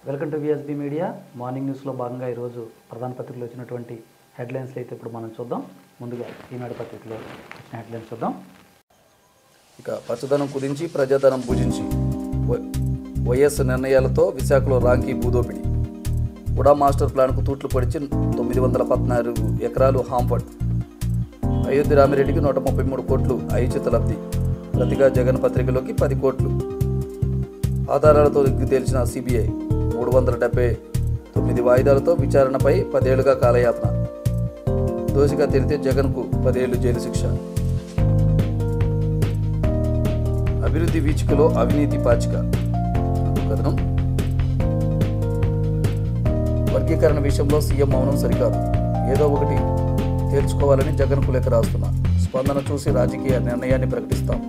Welcome to VSB media morning న్యూస్లో భాగంగా ఈరోజు ప్రధాన పత్రికలో వచ్చినటువంటి హెడ్లైన్స్లో అయితే ఇప్పుడు మనం చూద్దాం. ముందుగా ఈనాడు పత్రికలో వచ్చిన హెడ్లైన్స్ చూద్దాం. ఇక పచ్చదనం కుదించి ప్రజాధనం పూజించి వైఎస్ నిర్ణయాలతో విశాఖలో రాంకీ భూదోపిడి. ఉడా మాస్టర్ ప్లాన్కు తూట్లు పొడిచి 914 ఎకరాలు హాంఫర్డ్. అయోధ్య రామిరెడ్డికి 133 కోట్లు ఐచిత లబ్ధి. ప్రతిగా జగన్ పత్రికలోకి 10 కోట్లు. ఆధారాలతో దిగ్గు తేల్చిన సిబిఐ. 379 వాయిదాలతో విచారణపై 10 ఏళ్లుగా కాలయాపన. దోషిగా తేలితే జగన్కు 10 ఏళ్లు జైలు శిక్ష. అభివృద్ధి వీచికలో అవినీతి పాచిక. కథనం. వర్గీకరణ విషయంలో సీఎం మౌనం సరికాదు, ఏదో ఒకటి తేల్చుకోవాలని జగన్కు లేఖ రాస్తున్నా. స్పందన చూసి రాజకీయ నిర్ణయాన్ని ప్రకటిస్తాం.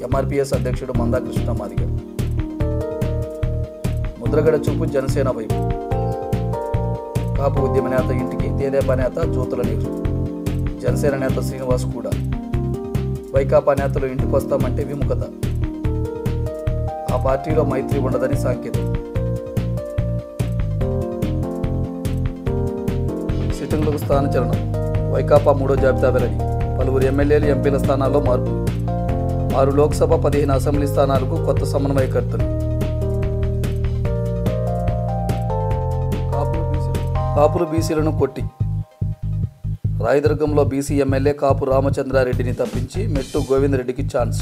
ఎంఆర్పీఎస్ అధ్యక్షుడు మందాకృష్ణ మాదిగ. ముద్రగడ చూపు జనసేన వైపు. కాపు ఉద్యమ నేత ఇంటికి తేదేపా నేత జ్యోతుల నెహ్రూ. జనసేన నేత శ్రీనివాస్ కూడా. వైకాపా నేతలు ఇంటికి వస్తామంటే విముఖత. ఆ పార్టీలో మైత్రి ఉండదని సాంకేతం. సిట్టింగ్లకు స్థానచలనం. వైకాపా 3వ జాబితా వెల్లడి. పలువురు ఎమ్మెల్యేలు ఎంపీల స్థానాల్లో మార్పు. 6 లోక్సభ 15 అసెంబ్లీ స్థానాలకు కొత్త సమన్వయకర్తలు. కాపులు బీసీలను కొట్టి. రాయదుర్గంలో బీసీ ఎమ్మెల్యే కాపు రామచంద్రారెడ్డిని తప్పించి మెట్టు గోవిందరెడ్డికి ఛాన్స్.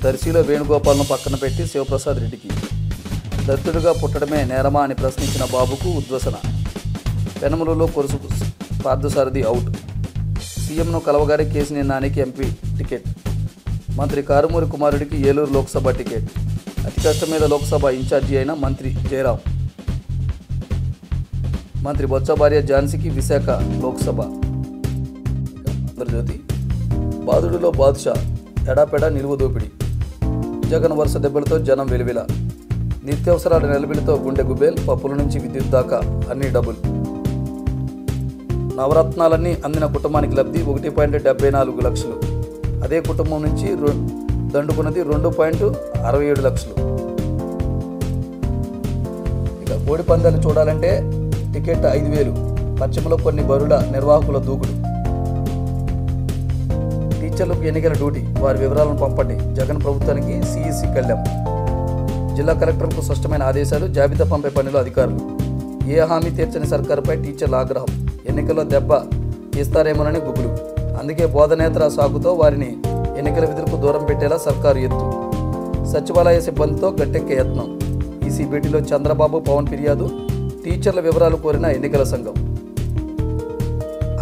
దర్శిలో వేణుగోపాల్ను పక్కన పెట్టి శివప్రసాద్ రెడ్డికి. దత్తుడుగా పుట్టడమే నేరమా అని ప్రశ్నించిన బాబుకు ఉద్వసన. పెనమలూరులో కొరుసు పార్థసారథి అవుట్. సీఎంను కలవగానే కేసినేని నానికి ఎంపీ టికెట్. మంత్రి కారుమూరి కుమారుడికి ఏలూరు లోక్సభ టికెట్. అతి కష్టం మీద లోక్సభ ఇన్ఛార్జి అయిన మంత్రి జయరాం. మంత్రి బొత్స భార్య ఝాన్సీకి విశాఖ లోక్సభ. ఆంధ్రజ్యోతి. బాదుడులో బాద్షా. ఎడాపెడా నిలువ దోపిడి. జగన్ వరుస దెబ్బలతో జనం వెలివిల. నిత్యావసరాల నెలబిడితో గుండె గుబేల్. పప్పుల నుంచి విద్యుత్ దాకా అన్ని డబుల్. నవరత్నాలన్నీ అందిన కుటుంబానికి లబ్ధి 1.74 లక్షలు. అదే కుటుంబం నుంచి దండుకున్నది 2.67 లక్షలు. ఇక కోడి పందాలు చూడాలంటే టికెట్ 5,000. పశ్చిమలో కొన్ని బరుల నిర్వాహకుల దూకుడు. టీచర్లకు ఎన్నికల డ్యూటీ. వారి వివరాలను పంపండి. జగన్ ప్రభుత్వానికి సిఈసి కళ్యాణ్. జిల్లా కలెక్టర్కు స్పష్టమైన ఆదేశాలు. జాబితా పంపే పనిలో అధికారులు. ఏ హామీ తీర్చని సర్కారుపై టీచర్ల ఆగ్రహం. ఎన్నికల్లో దెబ్బ తీస్తారేమోనని గుబులు. అందుకే బోధనేతర సాకుతో వారిని ఎన్నికల విధులకు దూరం పెట్టేలా సర్కారు ఎత్తు. సచివాలయ సిబ్బందితో గట్టెక్కే యత్నం. ఈసీ భేటీలో చంద్రబాబు పవన్ ఫిర్యాదు. టీచర్ల వివరాలు కోరిన ఎన్నికల సంఘం.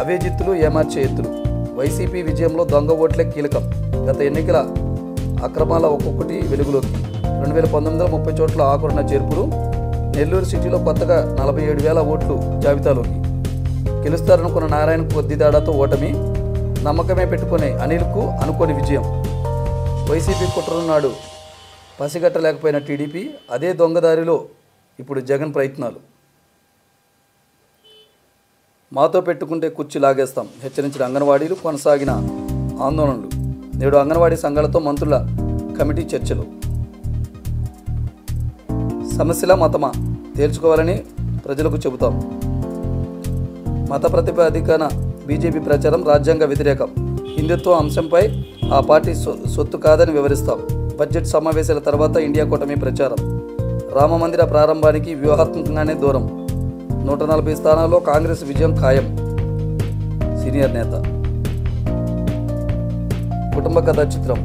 అవే జిత్తులు ఏమార్చే ఎత్తులు. వైసీపీ విజయంలో దొంగ ఓట్లే కీలకం. గత ఎన్నికల అక్రమాల ఒక్కొక్కటి వెలుగులోకి. 2019లో 30 చోట్ల ఆకురున్న చేర్పులు. నెల్లూరు సిటీలో కొత్తగా 47,000 ఓట్లు జాబితాలోకి. గెలుస్తారనుకున్న నారాయణకు కొద్ది తేడాతో ఓటమి. నమ్మకమే పెట్టుకునే అనిల్కు అనుకోని విజయం. వైసీపీ కుట్రనున్నాడు పసిగట్టలేకపోయిన టీడీపీ. అదే దొంగదారిలో ఇప్పుడు జగన్ ప్రయత్నాలు. మాతో పెట్టుకుంటే కుర్చీ లాగేస్తాం హెచ్చరించిన అంగన్వాడీలు. కొనసాగిన ఆందోళనలు. నేడు అంగన్వాడీ సంఘాలతో మంత్రుల కమిటీ చర్చలు. సమస్యల మతమా తేల్చుకోవాలని ప్రజలకు చెబుతాం. మత ప్రతిపాదికన బీజేపీ ప్రచారం రాజ్యాంగ వ్యతిరేకం. హిందుత్వ అంశంపై ఆ పార్టీ సొత్తు కాదని వివరిస్తాం. బడ్జెట్ సమావేశాల తర్వాత ఇండియా కూటమి ప్రచారం. రామమందిర ప్రారంభానికి వ్యూహాత్మకంగానే దూరం. 140 స్థానాల్లో కాంగ్రెస్ విజయం ఖాయం. సీనియర్ నేత. కుటుంబ కథా చిత్రం.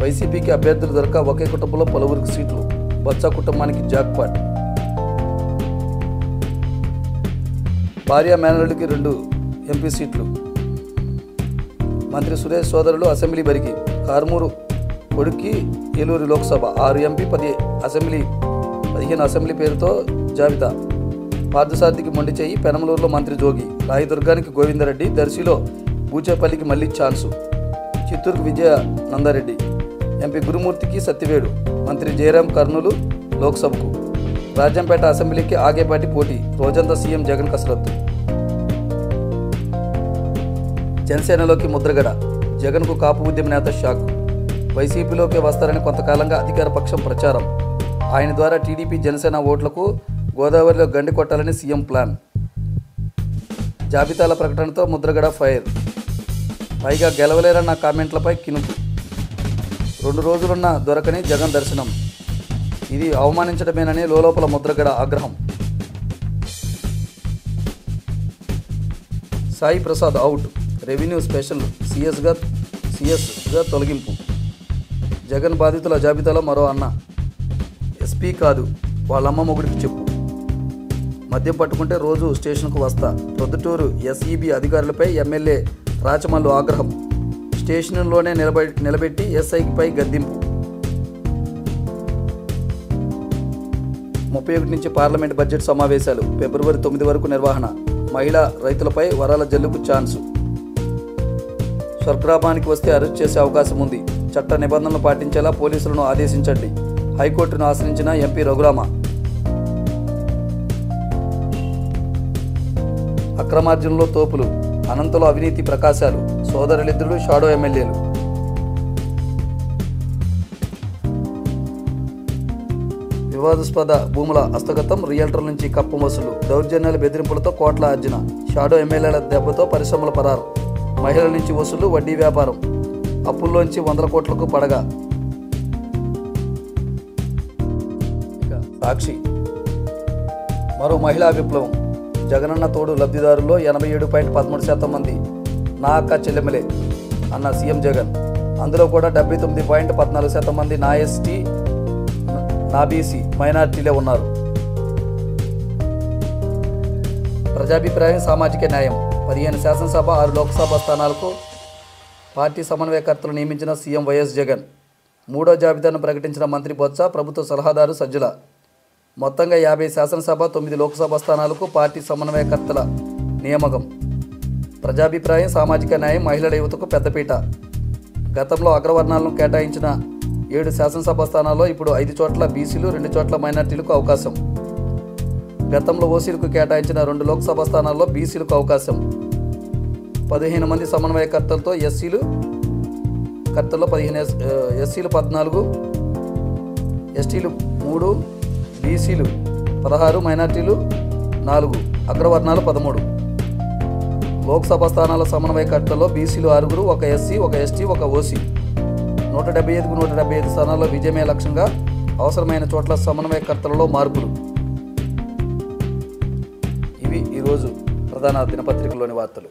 వైసీపీకి అభ్యర్థులు దొరక ఒకే కుటుంబంలో పలువురికి సీట్లు. బొత్స కుటుంబానికి జాక్పాట్. భార్య మేనల్లుడికి 2 ఎంపీ సీట్లు. మంత్రి సురేష్ సోదరులు అసెంబ్లీ బరికి. కారుమూరు కొడుక్కి ఏలూరు లోక్సభ. 6 ఎంపీ 15 అసెంబ్లీ పేరుతో జాబితా. పార్థసారథికి మొండి చేయి. పెనమలూరులో మంత్రి జోగి. రాయదుర్గానికి గోవిందరెడ్డి. దర్శిలో బూచేపల్లికి మళ్లీ ఛాన్సు. చిత్తూరుకు విజయ నందారెడ్డి. ఎంపీ గురుమూర్తికి సత్తివేడు. మంత్రి జయరాం కర్నూలు లోక్సభకు. రాజంపేట అసెంబ్లీకి ఆగేపాటి పోటీ. రోజంతా సీఎం జగన్ కసరత్తు. జనసేనలోకి ముద్రగడ. జగన్కు కాపు ఉద్యమ నేత షాక్. వైసీపీలోకి వస్తారని కొంతకాలంగా అధికార పక్షం ప్రచారం. ఆయన ద్వారా టీడీపీ జనసేన ఓట్లకు గోదావరిలో గండి కొట్టాలని సీఎం ప్లాన్. జాబితాల ప్రకటనతో ముద్రగడ ఫైర్. పైగా గెలవలేరన్న కామెంట్లపై కినుకు. 2 రోజులున్న దొరకని జగన్ దర్శనం. ఇది అవమానించడమేనని లోలోపల ముద్రగడ ఆగ్రహం. Sai Prasad out. Revenue special సిఎస్గా తొలగింపు. జగన్ బాధితుల జాబితాలో మరో అన్న. ఎస్పీ కాదు, వాళ్ళమ్మ మొగుడికి చెప్పు. మద్యం పట్టుకుంటే రోజు స్టేషన్కు వస్తా. ప్రొద్దుటూరు ఎస్ఈబి అధికారులపై ఎమ్మెల్యే రాచమల్లు ఆగ్రహం. స్టేషన్లోనే నిలబెట్టి ఎస్ఐపై గద్దింపు. 31 నుంచి పార్లమెంట్ బడ్జెట్ సమావేశాలు. ఫిబ్రవరి 9 వరకు నిర్వహణ. మహిళా రైతులపై వరాల జల్లుకు ఛాన్సు. స్వర్గ్రామానికి వస్తే అరెస్ట్ చేసే అవకాశం ఉంది. చట్ట నిబంధనలు పాటించేలా పోలీసులను ఆదేశించండి. హైకోర్టును ఆశ్రయించిన ఎంపీ రఘురామ. అక్రమార్జనలో తోపులు. అనంతలో అవినీతి ప్రకాశాలు. సోదరులిద్దరూ షాడో ఎమ్మెల్యేలు. వివాదాస్పద భూముల హస్తగతం. రియల్టర్ల నుంచి కప్పం వసూలు. దౌర్జన్యాల బెదిరింపులతో కోట్ల ఆర్జన. షాడో ఎమ్మెల్యేల దెబ్బతో పరిశ్రమల పరారు. మహిళల నుంచి వసూలు. వడ్డీ వ్యాపారం. అప్పుల్లోంచి 100 కోట్లకు పడగా. ఇక సాక్షి. మరో మహిళా విప్లవం. జగనన్న తోడు లబ్ధిదారుల్లో 87.13% మంది నా అక్క చెల్లెమ్మలే అన్న సీఎం జగన్. అందులో కూడా 79.14% మంది నా ఎస్టీ, నా బీసీ, మైనార్టీలే ఉన్నారు. ప్రజాభిప్రాయం సామాజిక న్యాయం. 15 శాసనసభ 6 లోక్సభ స్థానాలకు పార్టీ సమన్వయకర్తలు నియమించిన సీఎం వైఎస్ జగన్. 3వ జాబితాను ప్రకటించిన మంత్రి బొత్స, ప్రభుత్వ సలహాదారు సజ్జల. మొత్తంగా 50 శాసనసభ 9 లోక్సభ స్థానాలకు పార్టీ సమన్వయకర్తల నియామకం. ప్రజాభిప్రాయం సామాజిక న్యాయం. మహిళల యువతకు పెద్దపీట. గతంలో అగ్రవర్ణాలను కేటాయించిన 7 శాసనసభ స్థానాల్లో ఇప్పుడు 5 చోట్ల బీసీలు, 2 చోట్ల మైనార్టీలకు అవకాశం. గతంలో ఓసీలకు కేటాయించిన 2 లోక్సభ స్థానాల్లో బీసీలకు అవకాశం. 15 మంది సమన్వయకర్తలతో ఎస్సీలు 14, ఎస్టీలు 3, బీసీలు 16, మైనార్టీలు 4, అగ్రవర్ణాలు 13. లోక్సభ స్థానాల సమన్వయకర్తల్లో బీసీలు 6, 1 ఎస్సీ, 1 ఎస్టీ, 1 ఓసీ. 175కు 175 స్థానాల్లో విజయమే లక్ష్యంగా. అవసరమైన చోట్ల సమన్వయకర్తలలో మార్పులు. ఇవి ఈరోజు ప్రధాన దినపత్రికల్లోని వార్తలు.